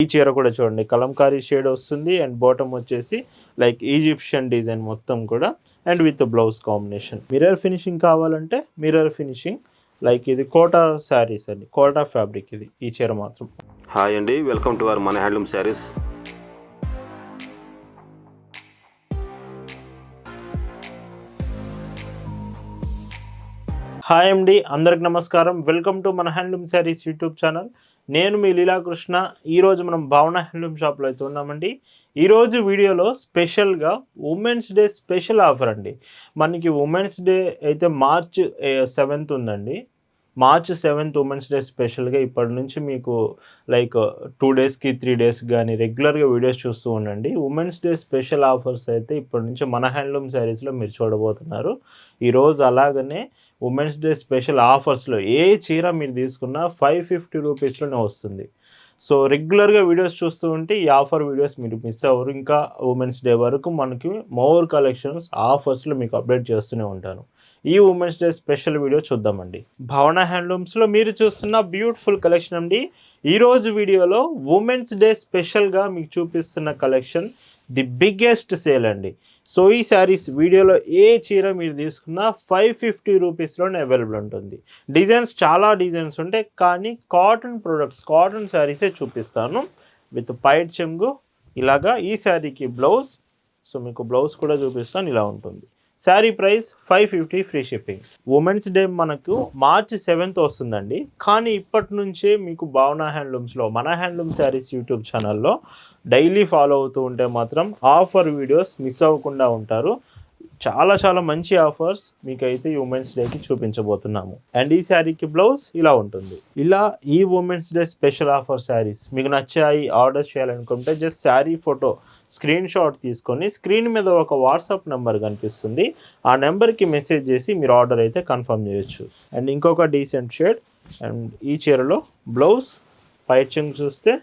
ఈ చీర కూడా చూడండి కలంకారీ షేడ్ వస్తుంది అండ్ బాటమ్ వచ్చేసి లైక్ ఈజిప్షియన్ డిజైన్ మొత్తం కూడా and with blouse combination. Mirror finishing కావాలంటే మిర్రర్ ఫినిషింగ్ లైక్ ఇది కోటా శారీస్ అండి, కోటా ఫ్యాబ్రిక్ ఇది ఈ చీర మాత్రం. హాయ్ అండి, వెల్కమ్ టు అవర్ మన హ్యాండ్లూమ్ శారీస్. హాయ్ అండి, అందరికి నమస్కారం. వెల్కమ్ టు మన హ్యాండ్లూమ్ శారీస్ యూట్యూబ్ ఛానల్. నేను మీ లీలాకృష్ణ. ఈరోజు మనం భావన హ్యాండ్లూమ్ షాప్లో అయితే ఉన్నామండి. ఈరోజు వీడియోలో స్పెషల్గా ఉమెన్స్ డే స్పెషల్ ఆఫర్ అండి. మనకి ఉమెన్స్ డే అయితే మార్చ్ 7th ఉందండి. మార్చ్ 7th ఉమెన్స్ డే స్పెషల్గా ఇప్పటి నుంచి మీకు లైక్ 2 డేస్కి 3 డేస్ కానీ రెగ్యులర్గా వీడియోస్ చూస్తూ ఉండండి. ఉమెన్స్ డే స్పెషల్ ఆఫర్స్ అయితే ఇప్పటి నుంచి మన హ్యాండ్లూమ్ శారీస్లో మీరు చూడబోతున్నారు. ఈరోజు అలాగనే ఉమెన్స్ డే స్పెషల్ ఆఫర్స్లో ఏ చీర మీరు తీసుకున్నా 550 రూపీస్లోనే వస్తుంది. సో రెగ్యులర్గా వీడియోస్ చూస్తూ ఉంటే ఈ ఆఫర్ వీడియోస్ మీరు మిస్ అవ్వరు. ఇంకా ఉమెన్స్ డే వరకు మనకి మోర్ కలెక్షన్స్ ఆఫర్స్లో మీకు అప్డేట్ చేస్తూనే ఉంటాను. ఈ ఉమెన్స్ డే స్పెషల్ వీడియో చూద్దామండి. భావన హ్యాండ్లూమ్స్లో మీరు చూస్తున్న బ్యూటిఫుల్ కలెక్షన్ అండి. ఈరోజు వీడియోలో ఉమెన్స్ డే స్పెషల్గా మీకు చూపిస్తున్న కలెక్షన్ ది బిగ్గెస్ట్ సేల్ అండి. సో ఈ శారీస్ వీడియోలో ఏ చీర మీరు తీసుకున్నా 550 రూపీస్లోనే అవైలబుల్ ఉంటుంది. డిజైన్స్ చాలా డిజైన్స్ ఉంటాయి, కానీ కాటన్ ప్రొడక్ట్స్, కాటన్ శారీసే చూపిస్తాను విత్ పైట్ చెంగు. ఇలాగా ఈ శారీకి బ్లౌజ్, సో మీకు బ్లౌజ్ కూడా చూపిస్తాను. ఇలా ఉంటుంది. Sari price 550 free shipping. Women's day మనకు మార్చ్ 7th వస్తుందండి. కానీ ఇప్పటి నుంచే మీకు భావన హ్యాండ్లూమ్స్లో మన హ్యాండ్లూమ్ శారీస్ యూట్యూబ్ ఛానల్లో డైలీ ఫాలో అవుతూ ఉంటే మాత్రం ఆఫర్ వీడియోస్ మిస్ అవ్వకుండా ఉంటారు. చాలా చాలా మంచి ఆఫర్స్ మీకైతే ఈ ఉమెన్స్ డేకి చూపించబోతున్నాము. అండ్ ఈ శారీకి బ్లౌజ్ ఇలా ఉంటుంది. ఇలా ఈ women's day special offer saris మీకు నచ్చాయి, ఆర్డర్ చేయాలనుకుంటే just sari photo screen shot తీసుకొని స్క్రీన్ మీద ఒక వాట్సాప్ నెంబర్ కనిపిస్తుంది, ఆ నెంబర్కి మెసేజ్ చేసి మీరు ఆర్డర్ అయితే కన్ఫర్మ్ చేయొచ్చు. అండ్ ఇంకొక డీసెంట్ షేడ్ అండ్ ఈ చీరలో బ్లౌజ్ పైచింగ్ చూస్తే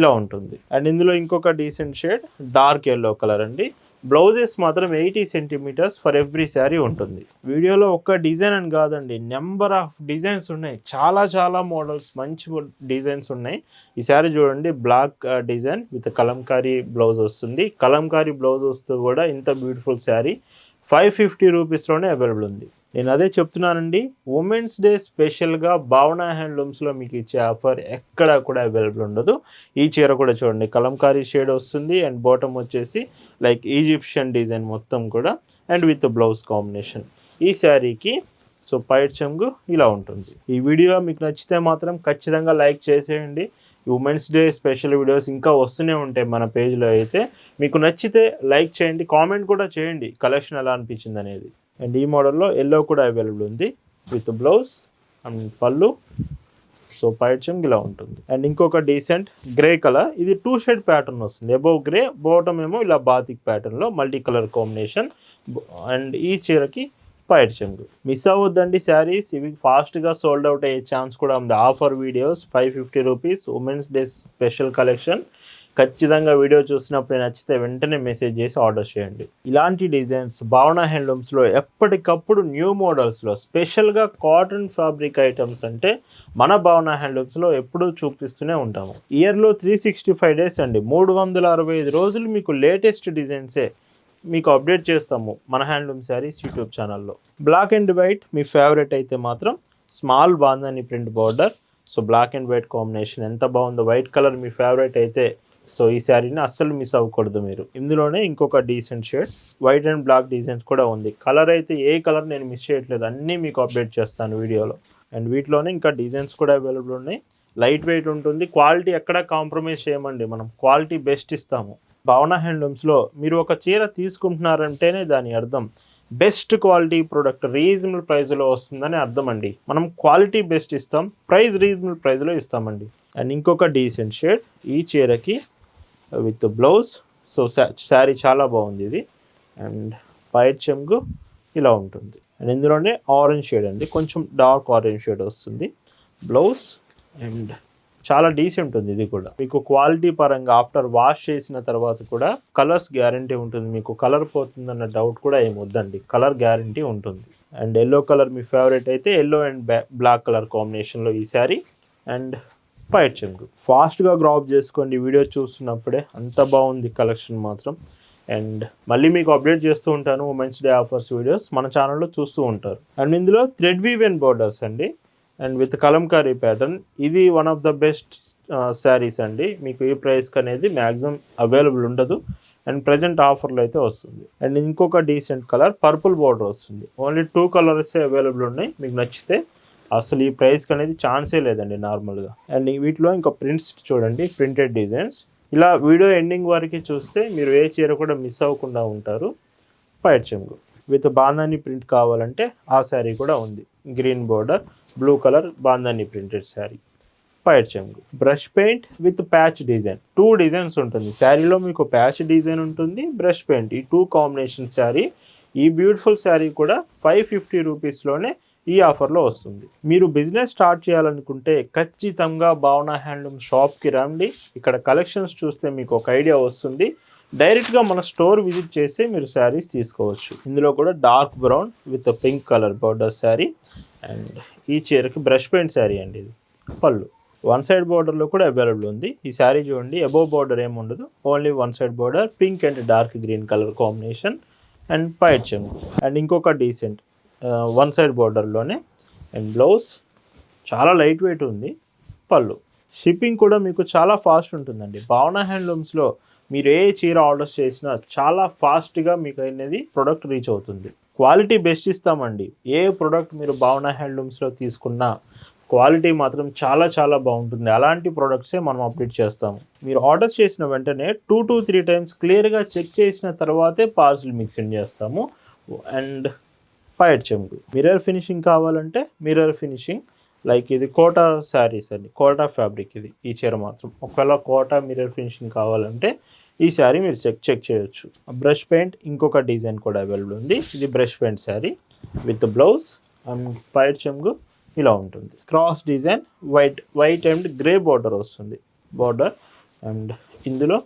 ఇలా ఉంటుంది. అండ్ ఇందులో ఇంకొక decent shade dark yellow colour అండి. బ్లౌజెస్ మాత్రం 80 సెంటీమీటర్స్ ఫర్ ఎవ్రీ శారీ ఉంటుంది. వీడియోలో ఒక్క డిజైన్ అని కాదండి, నెంబర్ ఆఫ్ డిజైన్స్ ఉన్నాయి. చాలా చాలా మోడల్స్, మంచి డిజైన్స్ ఉన్నాయి. ఈ శారీ చూడండి, black design with kalamkari blouse వస్తుంది. కలంకారీ బ్లౌజ్ వస్తూ కూడా ఇంత బ్యూటిఫుల్ శారీ 550 రూపీస్లోనే అవైలబుల్ ఉంది. నేను అదే చెప్తున్నానండి, ఉమెన్స్ డే స్పెషల్గా భావన హ్యాండ్లూమ్స్లో మీకు ఇచ్చే ఆఫర్ ఎక్కడా కూడా అవైలబుల్ ఉండదు. ఈ చీర కూడా చూడండి కలంకారీ షేడ్ వస్తుంది అండ్ బాటమ్ వచ్చేసి లైక్ ఈజిప్షియన్ డిజైన్ మొత్తం కూడా అండ్ విత్ బ్లౌజ్ కాంబినేషన్. ఈ శారీకి సో పైట్ చెంగు ఇలా ఉంటుంది. ఈ వీడియో మీకు నచ్చితే మాత్రం ఖచ్చితంగా లైక్ చేసేయండి. ఉమెన్స్ డే స్పెషల్ వీడియోస్ ఇంకా వస్తూనే ఉంటాయి మన పేజ్లో. అయితే మీకు నచ్చితే లైక్ చేయండి, కామెంట్ కూడా చేయండి కలెక్షన్ ఎలా అనిపించింది అనేది. అండ్ ఈ మోడల్లో ఎల్లో కూడా అవైలబుల్ ఉంది విత్ బ్లౌజ్ అండ్ పళ్ళు. సో పైట్ చెంగు ఇలా ఉంటుంది. అండ్ ఇంకొక డీసెంట్ గ్రే కలర్, ఇది 2 షేడ్ ప్యాటర్న్ వస్తుంది. అబౌవ్ గ్రే, బాటమ్ ఏమో ఇలా బాతిక్ ప్యాటర్న్లో మల్టీ కలర్ కాంబినేషన్. అండ్ ఈ చీరకి పైట్ చెంగు. మిస్ అవ్వద్దండి శారీస్, ఇవి ఫాస్ట్గా సోల్డ్ అవుట్ అయ్యే ఛాన్స్ కూడా ఉంది. Offer videos 550 rupees women's day special collection. ఖచ్చితంగా వీడియో చూసినప్పుడు నచ్చితే వెంటనే మెసేజ్ చేసి ఆర్డర్ చేయండి. ఇలాంటి డిజైన్స్ భావన హ్యాండ్లూమ్స్లో ఎప్పటికప్పుడు న్యూ మోడల్స్లో స్పెషల్గా కాటన్ ఫ్యాబ్రిక్ ఐటమ్స్ అంటే మన భావన హ్యాండ్లూమ్స్లో ఎప్పుడూ చూపిస్తూనే ఉంటాము. ఇయర్లో 365 డేస్ అండి, 365 రోజులు మీకు లేటెస్ట్ డిజైన్సే మీకు అప్డేట్ చేస్తాము మన హ్యాండ్లూమ్ శారీస్ యూట్యూబ్ ఛానల్లో. బ్లాక్ అండ్ వైట్ మీ ఫేవరెట్ అయితే మాత్రం small bandhani print border. So black and white combination ఎంత బాగుందో. వైట్ కలర్ మీ ఫేవరెట్ అయితే సో ఈ శారీని అస్సలు మిస్ అవ్వకూడదు మీరు. ఇందులోనే ఇంకొక decent shade white and black designs కూడా ఉంది. కలర్ అయితే ఏ కలర్ నేను మిస్ చేయట్లేదు, అన్నీ మీకు అప్డేట్ చేస్తాను వీడియోలో. అండ్ వీటిలోనే ఇంకా డిజైన్స్ కూడా అవైలబుల్ ఉన్నాయి. లైట్ వెయిట్ ఉంటుంది, క్వాలిటీ ఎక్కడ కాంప్రమైజ్ చేయమండి, మనం క్వాలిటీ బెస్ట్ ఇస్తాము. భావన హ్యాండ్లూమ్స్లో మీరు ఒక చీర తీసుకుంటున్నారంటేనే దాని అర్థం బెస్ట్ క్వాలిటీ ప్రోడక్ట్ రీజనబుల్ ప్రైస్లో వస్తుందని అర్థం అండి. మనం క్వాలిటీ బెస్ట్ ఇస్తాం, ప్రైస్ రీజనబుల్ ప్రైస్లో ఇస్తామండి. అండ్ ఇంకొక డీసెంట్ షేడ్ ఈ చీరకి విత్ బ్లౌజ్. సో శారీ చాలా బాగుంది ఇది. అండ్ పైట్ చెంగు ఇలా ఉంటుంది. అండ్ ఇందులోనే ఆరెంజ్ షేడ్ అండి, కొంచెం డార్క్ ఆరెంజ్ షేడ్ వస్తుంది బ్లౌజ్. అండ్ చాలా డీసెంట్ ఉంది ఇది కూడా. మీకు క్వాలిటీ పరంగా ఆఫ్టర్ వాష్ చేసిన తర్వాత కూడా కలర్స్ గ్యారంటీ ఉంటుంది. మీకు కలర్ పోతుందన్న డౌట్ కూడా ఏమొద్దండి, కలర్ గ్యారంటీ ఉంటుంది. అండ్ ఎల్లో కలర్ మీ ఫేవరెట్ అయితే ఎల్లో అండ్ బ్లాక్ కలర్ కాంబినేషన్లో ఈ శారీ. అండ్ పైట్ చెంగు. ఫాస్ట్గా గ్రాప్ చేసుకోండి వీడియో చూస్తున్నప్పుడే, అంత బాగుంది కలెక్షన్ మాత్రం. అండ్ మళ్ళీ మీకు అప్డేట్ చేస్తూ ఉంటాను ఉమెన్స్ డే ఆఫర్స్ వీడియోస్, మన ఛానల్లో చూస్తూ ఉంటారు. అండ్ ఇందులో థ్రెడ్ వీవెన్ బోర్డర్స్ అండి, అండ్ విత్ కలంకారీ ప్యాటర్న్. ఇది one of the best sarees అండి. మీకు ఈ ప్రైస్కి అనేది మ్యాక్సిమం అవైలబుల్ ఉండదు, అండ్ ప్రజెంట్ ఆఫర్లో అయితే వస్తుంది. అండ్ ఇంకొక డీసెంట్ కలర్ పర్పుల్ బోర్డర్ వస్తుంది. ఓన్లీ 2 కలర్సే అవైలబుల్ ఉన్నాయి. మీకు నచ్చితే అసలు ఈ ప్రైస్కి అనేది ఛాన్సే లేదండి నార్మల్గా. అండ్ వీటిలో ఇంకా ప్రింట్స్ చూడండి, ప్రింటెడ్ డిజైన్స్. ఇలా వీడియో ఎండింగ్ వరకు చూస్తే మీరు ఏ చీర కూడా మిస్ అవ్వకుండా ఉంటారు. పైట్ చెంగు విత్ బాందాని ప్రింట్ కావాలంటే ఆ శారీ కూడా ఉంది. Green border, blue colour bandhani printed saree. పైట్ చెంగు brush paint with patch design. 2 designs ఉంటుంది శారీలో. మీకు ప్యాచ్ డిజైన్ ఉంటుంది, బ్రష్ పెయింట్, ఈ 2 కాంబినేషన్ శారీ. ఈ బ్యూటిఫుల్ శారీ కూడా 550 రూపీస్లోనే ఈ ఆఫర్లో వస్తుంది. మీరు బిజినెస్ స్టార్ట్ చేయాలనుకుంటే ఖచ్చితంగా భావన హ్యాండ్లూమ్ షాప్కి రండి. ఇక్కడ కలెక్షన్స్ చూస్తే మీకు ఒక ఐడియా వస్తుంది. డైరెక్ట్గా మన స్టోర్ విజిట్ చేసి మీరు శారీస్ తీసుకోవచ్చు. ఇందులో కూడా dark brown with pink colour border sari. And ఈ చీరకి బ్రష్ పెయింట్ శారీ అండి. ఇది పళ్ళు 1 సైడ్ బోర్డర్లో కూడా అవైలబుల్ ఉంది. ఈ శారీ చూడండి, అబోవ్ బోర్డర్ ఏమి ఉండదు, only 1 side border, pink and dark green colour combination. And పైట్ చెంగు. అండ్ ఇంకొక డీసెంట్ 1 సైడ్ బోర్డర్లోనే. అండ్ బ్లౌజ్ చాలా లైట్ వెయిట్ ఉంది. పళ్ళు. షిప్పింగ్ కూడా మీకు చాలా ఫాస్ట్ ఉంటుందండి. భావన హ్యాండ్లూమ్స్లో మీరు ఏ చీర ఆర్డర్ చేసినా చాలా ఫాస్ట్గా మీకు అనేది ప్రొడక్ట్ రీచ్ అవుతుంది. క్వాలిటీ బెస్ట్ ఇస్తామండి. ఏ ప్రొడక్ట్ మీరు భావన హ్యాండ్లూమ్స్లో తీసుకున్నా క్వాలిటీ మాత్రం చాలా చాలా బాగుంటుంది. అలాంటి ప్రొడక్ట్సే మనం అప్డేట్ చేస్తాము. మీరు ఆర్డర్ చేసిన వెంటనే 2 to 3 టైమ్స్ క్లియర్గా చెక్ చేసిన తర్వాతే పార్సిల్ మీకు సెండ్ చేస్తాము. అండ్ పైట్ చెంగు మిర్రర్ ఫినిషింగ్ కావాలంటే మిర్రర్ ఫినిషింగ్, లైక్ ఇది కోటా శారీస్ అండి, కోటా ఫ్యాబ్రిక్ ఇది. ఈ చీర మాత్రం ఒకవేళ కోటా మిర్రర్ ఫినిషింగ్ కావాలంటే ఈ శారీ మీరు చెక్ చేయొచ్చు. బ్రష్ పెయింట్ ఇంకొక డిజైన్ కూడా అవైలబుల్ ఉంది. ఇది brush paint saree with blouse. And పైట్ చెంగు ఇలా ఉంటుంది. Cross design white and grey border వస్తుంది బార్డర్. అండ్ ఇందులో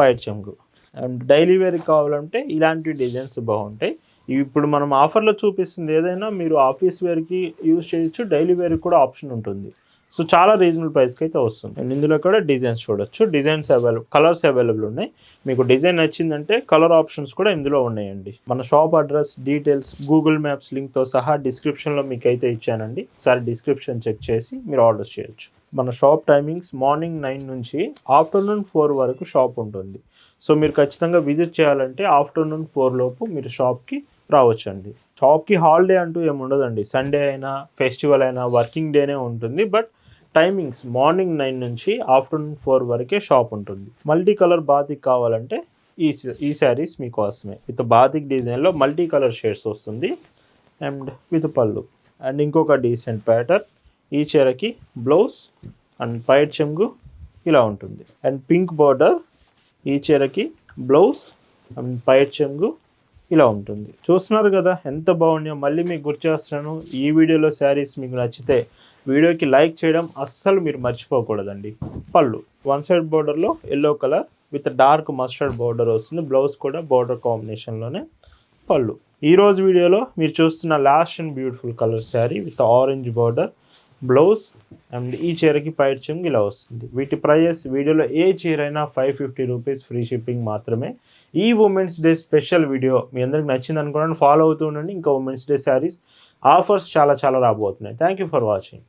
పైట్ చెంగు. అండ్ డైలీ వేర్కి కావాలంటే ఇలాంటి డిజైన్స్ బాగుంటాయి. ఇప్పుడు మనం ఆఫర్లో చూపిస్తుంది ఏదైనా మీరు ఆఫీస్ వేర్కి యూజ్ చేయొచ్చు, డైలీ వేర్కి కూడా ఆప్షన్ ఉంటుంది. సో చాలా రీజనబుల్ ప్రైస్కి అయితే వస్తుంది. అండ్ ఇందులో కూడా డిజైన్స్ చూడొచ్చు. డిజైన్స్ కలర్స్ అవైలబుల్ ఉన్నాయి. మీకు డిజైన్ నచ్చిందంటే కలర్ ఆప్షన్స్ కూడా ఇందులో ఉన్నాయండి. మన shop address, details, Google maps లింక్తో సహా డిస్క్రిప్షన్లో మీకు అయితే ఇచ్చానండి. ఒకసారి డిస్క్రిప్షన్ చెక్ చేసి మీరు ఆర్డర్ చేయొచ్చు. మన షాప్ టైమింగ్స్ మార్నింగ్ 9 నుంచి ఆఫ్టర్నూన్ 4 వరకు షాప్ ఉంటుంది. సో మీరు ఖచ్చితంగా విజిట్ చేయాలంటే ఆఫ్టర్నూన్ 4 లోపు మీరు షాప్కి రావచ్చండి. షాప్కి హాలిడే అంటూ ఏమి ఉండదండి. సండే అయినా, ఫెస్టివల్ అయినా, వర్కింగ్ డేనే ఉంటుంది. బట్ టైమింగ్స్ మార్నింగ్ 9 నుంచి ఆఫ్టర్నూన్ 4 వరకే షాప్ ఉంటుంది. మల్టీ కలర్ బాతిక్ కావాలంటే ఈ శారీస్ మీకోసమే. విత్ బాతిక్ డిజైన్లో మల్టీ కలర్ షేడ్స్ వస్తుంది. అండ్ విత్ పళ్ళు. అండ్ ఇంకొక డీసెంట్ ప్యాటర్న్. ఈ చీరకి బ్లౌజ్ అండ్ పైట్ చెంగు ఇలా ఉంటుంది. And pink border. ఈ చీరకి బ్లౌజ్ అండ్ పైట్ చెంగు ఇలా ఉంటుంది. చూస్తున్నారు కదా ఎంత బాగున్నాయో. మళ్ళీ మీకు గుర్తు చేస్తున్నాను, ఈ వీడియోలో శారీస్ మీకు నచ్చితే వీడియోకి లైక్ చేయడం అస్సలు మీరు మర్చిపోకూడదండి. పళ్ళు 1 సైడ్ బోర్డర్లో yellow colour with dark mustard border వస్తుంది. బ్లౌజ్ కూడా బోర్డర్ కాంబినేషన్లోనే. పళ్ళు. ఈరోజు వీడియోలో మీరు చూస్తున్న last and beautiful colour sari with orange border, blouse. And ఈ చీరకి పైట్ చెంగు ఇలా వస్తుంది. వీటి ప్రైజెస్ వీడియోలో ఏ చీర అయినా 550 రూపీస్ ఫ్రీ షిప్పింగ్ మాత్రమే. ఈ ఉమెన్స్ డే స్పెషల్ వీడియో మీ అందరికి నచ్చింది అనుకోండి. ఫాలో అవుతూ ఉండండి. ఇంకా ఉమెన్స్ డే శారీస్ ఆఫర్స్ చాలా చాలా రాబోతున్నాయి. Thank you for watching.